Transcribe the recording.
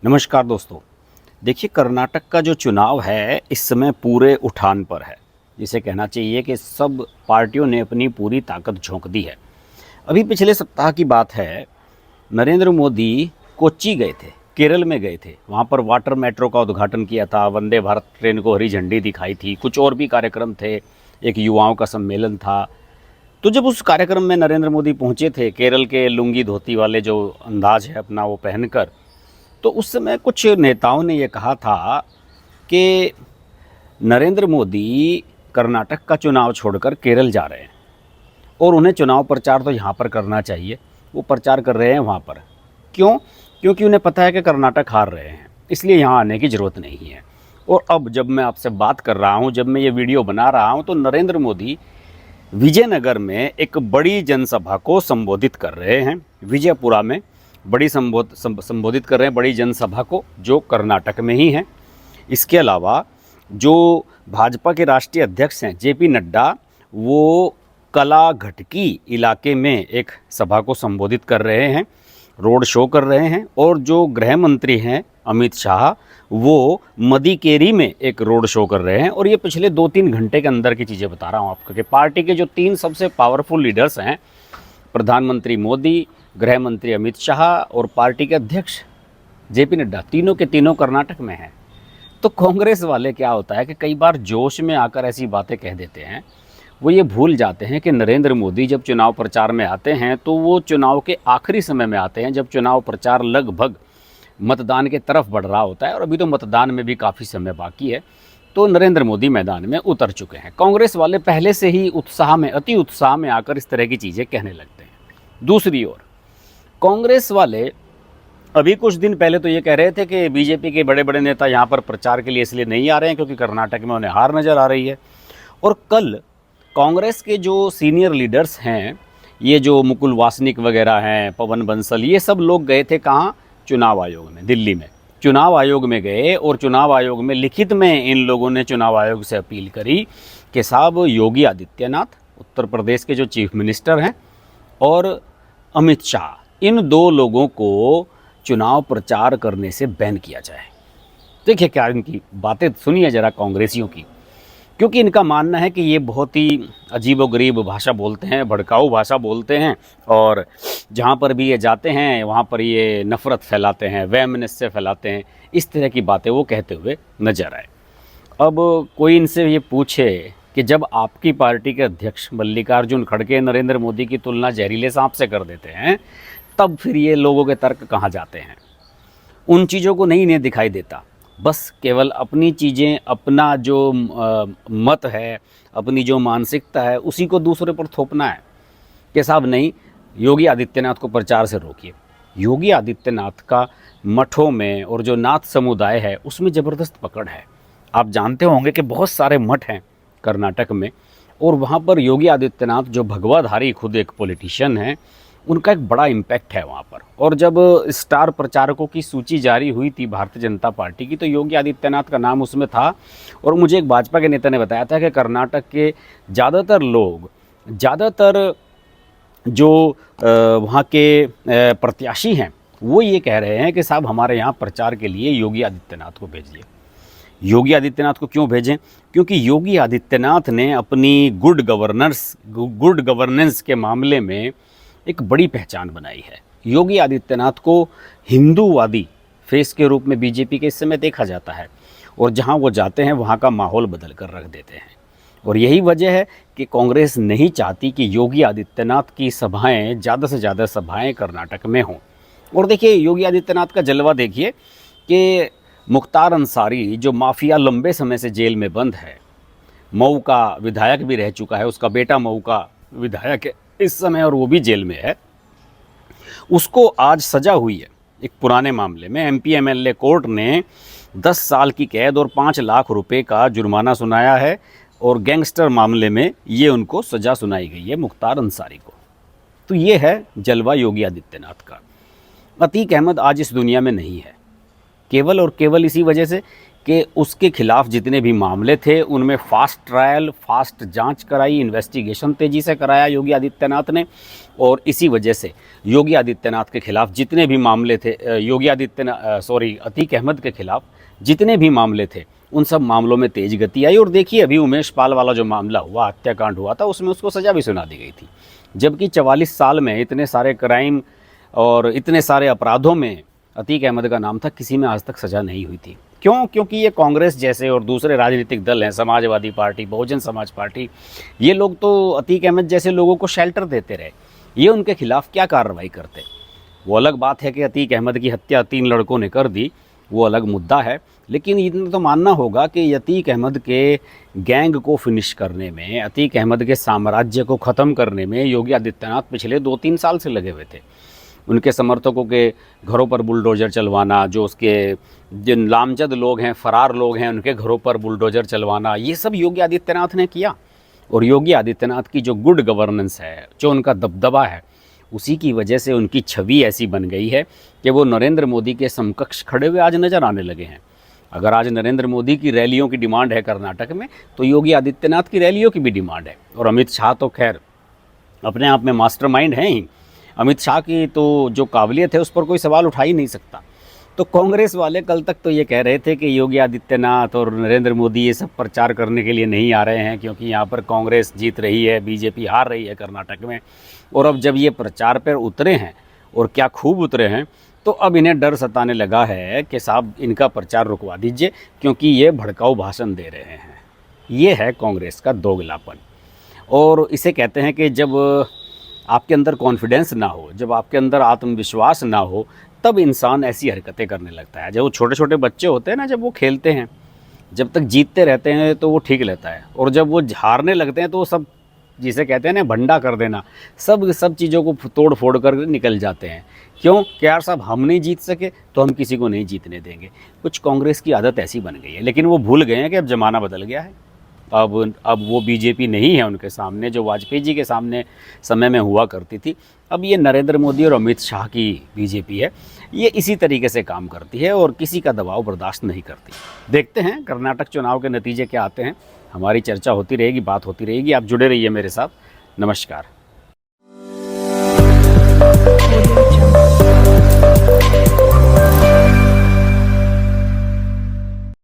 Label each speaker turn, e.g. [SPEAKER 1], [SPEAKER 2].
[SPEAKER 1] नमस्कार दोस्तों। देखिए, कर्नाटक का जो चुनाव है इस समय पूरे उठान पर है। जिसे कहना चाहिए कि सब पार्टियों ने अपनी पूरी ताकत झोंक दी है। अभी पिछले सप्ताह की बात है, नरेंद्र मोदी कोच्चि गए थे, केरल में गए थे। वहाँ पर वाटर मेट्रो का उद्घाटन किया था, वंदे भारत ट्रेन को हरी झंडी दिखाई थी, कुछ और भी कार्यक्रम थे, एक युवाओं का सम्मेलन था। तो जब उस कार्यक्रम में नरेंद्र मोदी पहुँचे थे, केरल के लुंगी धोती वाले जो अंदाज है अपना वो पहनकर, तो उस समय कुछ नेताओं ने ये कहा था कि नरेंद्र मोदी कर्नाटक का चुनाव छोड़कर केरल जा रहे हैं और उन्हें चुनाव प्रचार तो यहाँ पर करना चाहिए। वो प्रचार कर रहे हैं वहाँ पर। क्यों? क्योंकि उन्हें पता है कि कर्नाटक हार रहे हैं, इसलिए यहाँ आने की ज़रूरत नहीं है। और अब जब मैं आपसे बात कर रहा हूँ, जब मैं ये वीडियो बना रहा हूँ, तो नरेंद्र मोदी विजयनगर में एक बड़ी जनसभा को संबोधित कर रहे हैं। विजयपुरा में बड़ी संबोधित कर रहे हैं बड़ी जनसभा को, जो कर्नाटक में ही है। इसके अलावा जो भाजपा के राष्ट्रीय अध्यक्ष हैं जेपी नड्डा, वो कलाघटकी इलाके में एक सभा को संबोधित कर रहे हैं, रोड शो कर रहे हैं। और जो गृह मंत्री हैं अमित शाह, वो मदिकेरी में एक रोड शो कर रहे हैं। और ये पिछले 2-3 घंटे के अंदर की चीज़ें बता रहा हूँ आपको कि पार्टी के जो 3 सबसे पावरफुल लीडर्स हैं, प्रधानमंत्री मोदी, गृह मंत्री अमित शाह और पार्टी के अध्यक्ष जेपी नड्डा, तीनों के तीनों कर्नाटक में हैं। तो कांग्रेस वाले क्या होता है कि कई बार जोश में आकर ऐसी बातें कह देते हैं, वो ये भूल जाते हैं कि नरेंद्र मोदी जब चुनाव प्रचार में आते हैं तो वो चुनाव के आखिरी समय में आते हैं, जब चुनाव प्रचार लगभग मतदान के तरफ बढ़ रहा होता है। और अभी तो मतदान में भी काफ़ी समय बाकी है, तो नरेंद्र मोदी मैदान में उतर चुके हैं। कांग्रेस वाले पहले से ही उत्साह में, अति उत्साह में आकर इस तरह की चीज़ें कहने लगते हैं। दूसरी ओर कांग्रेस वाले अभी कुछ दिन पहले तो ये कह रहे थे कि बीजेपी के बड़े बड़े नेता यहाँ पर प्रचार के लिए इसलिए नहीं आ रहे हैं क्योंकि कर्नाटक में उन्हें हार नज़र आ रही है। और कल कांग्रेस के जो सीनियर लीडर्स हैं, ये जो मुकुल वासनिक वगैरह हैं, पवन बंसल, ये सब लोग गए थे कहाँ? चुनाव आयोग में, दिल्ली में। चुनाव आयोग में गए और चुनाव आयोग में लिखित में इन लोगों ने चुनाव आयोग से अपील करी कि साहब, योगी आदित्यनाथ उत्तर प्रदेश के जो चीफ मिनिस्टर हैं और अमित शाह, इन 2 लोगों को चुनाव प्रचार करने से बैन किया जाए। देखिए क्या इनकी बातें सुनिए ज़रा कांग्रेसियों की, क्योंकि इनका मानना है कि ये बहुत ही अजीबोगरीब भाषा बोलते हैं, भड़काऊ भाषा बोलते हैं, और जहाँ पर भी ये जाते हैं वहाँ पर ये नफ़रत फैलाते हैं, वैमनस्य फैलाते हैं। इस तरह की बातें वो कहते हुए नजर आए। अब कोई इनसे ये पूछे कि जब आपकी पार्टी के अध्यक्ष मल्लिकार्जुन खड़गे नरेंद्र मोदी की तुलना जहरीले सांप से कर देते हैं, तब फिर ये लोगों के तर्क कहाँ जाते हैं? उन चीज़ों को नहीं इन्हें दिखाई देता, बस केवल अपनी चीज़ें, अपना जो मत है, अपनी जो मानसिकता है, उसी को दूसरे पर थोपना है कि साहब नहीं, योगी आदित्यनाथ को प्रचार से रोकिए। योगी आदित्यनाथ का मठों में और जो नाथ समुदाय है उसमें ज़बरदस्त पकड़ है। आप जानते होंगे कि बहुत सारे मठ हैं कर्नाटक में, और वहाँ पर योगी आदित्यनाथ जो भगवाधारी खुद एक पॉलिटिशियन हैं, उनका एक बड़ा इम्पैक्ट है वहाँ पर। और जब स्टार प्रचारकों की सूची जारी हुई थी भारतीय जनता पार्टी की, तो योगी आदित्यनाथ का नाम उसमें था। और मुझे एक भाजपा के नेता ने बताया था कि कर्नाटक के ज़्यादातर लोग, ज़्यादातर जो वहाँ के प्रत्याशी हैं, वो ये कह रहे हैं कि साहब हमारे यहाँ प्रचार के लिए योगी आदित्यनाथ को भेजिए। योगी आदित्यनाथ को क्यों भेजें? क्योंकि योगी आदित्यनाथ ने अपनी गुड गवर्नेंस के मामले में एक बड़ी पहचान बनाई है। योगी आदित्यनाथ को हिंदूवादी फेस के रूप में बीजेपी के इस समय देखा जाता है, और जहां वो जाते हैं वहां का माहौल बदल कर रख देते हैं। और यही वजह है कि कांग्रेस नहीं चाहती कि योगी आदित्यनाथ की सभाएं, ज़्यादा से ज़्यादा सभाएं कर्नाटक में हों। और देखिए, योगी आदित्यनाथ का जलवा देखिए कि मुख्तार अंसारी, जो माफिया लंबे समय से जेल में बंद है, मऊ का विधायक भी रह चुका है, उसका बेटा मऊ का विधायक है इस समय और वो भी जेल में है, उसको आज सजा हुई है एक पुराने मामले में। एमपी एमएलए कोर्ट ने 10 साल की कैद और 5 लाख रुपए का जुर्माना सुनाया है, और गैंगस्टर मामले में ये उनको सजा सुनाई गई है मुख्तार अंसारी को। तो ये है जलवा योगी आदित्यनाथ का। अतीक अहमद आज इस दुनिया में नहीं है, केवल और केवल इसी वजह से कि उसके खिलाफ जितने भी मामले थे उनमें फास्ट ट्रायल, फास्ट जांच कराई, इन्वेस्टिगेशन तेज़ी से कराया योगी आदित्यनाथ ने। और इसी वजह से योगी आदित्यनाथ के खिलाफ जितने भी मामले थे, अतीक अहमद के खिलाफ जितने भी मामले थे, उन सब मामलों में तेज गति आई। और देखिए, अभी उमेश पाल वाला जो मामला हुआ, हत्याकांड हुआ था, उसमें उसको सज़ा भी सुना दी गई थी, जबकि 44 साल में इतने सारे क्राइम और इतने सारे अपराधों में अतीक अहमद का नाम था, किसी में आज तक सज़ा नहीं हुई थी। क्यों? क्योंकि ये कांग्रेस जैसे और दूसरे राजनीतिक दल हैं, समाजवादी पार्टी, बहुजन समाज पार्टी, ये लोग तो अतीक अहमद जैसे लोगों को शेल्टर देते रहे, ये उनके खिलाफ क्या कार्रवाई करते। वो अलग बात है कि अतीक अहमद की हत्या 3 लड़कों ने कर दी, वो अलग मुद्दा है, लेकिन इतना तो मानना होगा कि अतीक अहमद के गैंग को फिनिश करने में, अतीक अहमद के साम्राज्य को ख़त्म करने में योगी आदित्यनाथ पिछले 2-3 साल से लगे हुए थे। उनके समर्थकों के घरों पर बुलडोज़र चलवाना, जो उसके जिन नामजद लोग हैं, फरार लोग हैं, उनके घरों पर बुलडोज़र चलवाना, ये सब योगी आदित्यनाथ ने किया। और योगी आदित्यनाथ की जो गुड गवर्नेंस है, जो उनका दबदबा है, उसी की वजह से उनकी छवि ऐसी बन गई है कि वो नरेंद्र मोदी के समकक्ष खड़े हुए आज नज़र आने लगे हैं। अगर आज नरेंद्र मोदी की रैलियों की डिमांड है कर्नाटक में, तो योगी आदित्यनाथ की रैलियों की भी डिमांड है। और अमित शाह तो खैर अपने आप में मास्टरमाइंड हैं ही। अमित शाह की तो जो काबिलियत है उस पर कोई सवाल उठा ही नहीं सकता। तो कांग्रेस वाले कल तक तो ये कह रहे थे कि योगी आदित्यनाथ और नरेंद्र मोदी ये सब प्रचार करने के लिए नहीं आ रहे हैं, क्योंकि यहाँ पर कांग्रेस जीत रही है, बीजेपी हार रही है कर्नाटक में। और अब जब ये प्रचार पर उतरे हैं, और क्या खूब उतरे हैं, तो अब इन्हें डर सताने लगा है कि साहब इनका प्रचार रुकवा दीजिए, क्योंकि ये भड़काऊ भाषण दे रहे हैं। ये है कांग्रेस का दोगलापन। और इसे कहते हैं कि जब आपके अंदर कॉन्फिडेंस ना हो, जब आपके अंदर आत्मविश्वास ना हो, तब इंसान ऐसी हरकतें करने लगता है। जब वो छोटे छोटे बच्चे होते हैं ना, जब वो खेलते हैं, जब तक जीतते रहते हैं तो वो ठीक रहता है, और जब वो हारने लगते हैं तो सब, जिसे कहते हैं ना भंडा कर देना, सब चीज़ों को तोड़ फोड़ कर निकल जाते हैं। क्यों? कि यार साहब हम नहीं जीत सके तो हम किसी को नहीं जीतने देंगे। कुछ कांग्रेस की आदत ऐसी बन गई है। लेकिन वो भूल गए हैं कि अब ज़माना बदल गया है। अब वो बीजेपी नहीं है उनके सामने जो वाजपेयी जी के सामने समय में हुआ करती थी। अब ये नरेंद्र मोदी और अमित शाह की बीजेपी है। ये इसी तरीके से काम करती है और किसी का दबाव बर्दाश्त नहीं करती। देखते हैं कर्नाटक चुनाव के नतीजे क्या आते हैं। हमारी चर्चा होती रहेगी, बात होती रहेगी। आप जुड़े रहिए मेरे साथ। नमस्कार।